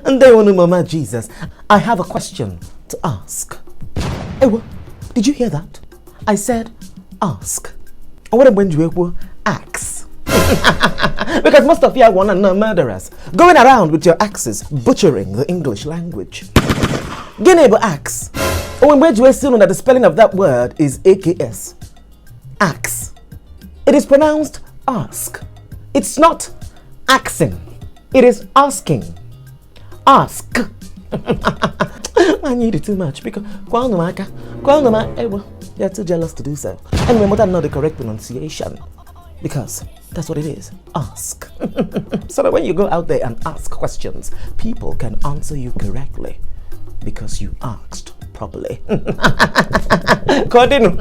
And they want to mama Jesus. I have a question to ask. Ewo, did you hear that? I said ask. And what when you axe? Because most of you are one and no murderers, going around with your axes, butchering the English language. Guinea axe. When you assume that the spelling of that word is AKS. Axe. It is pronounced ask. It's not axing. It is asking. Ask. I need it too much because you're too jealous to do so. And remember that's not the correct pronunciation. Because that's what it is. Ask. So that when you go out there and ask questions, people can answer you correctly. Because you asked properly. Continue.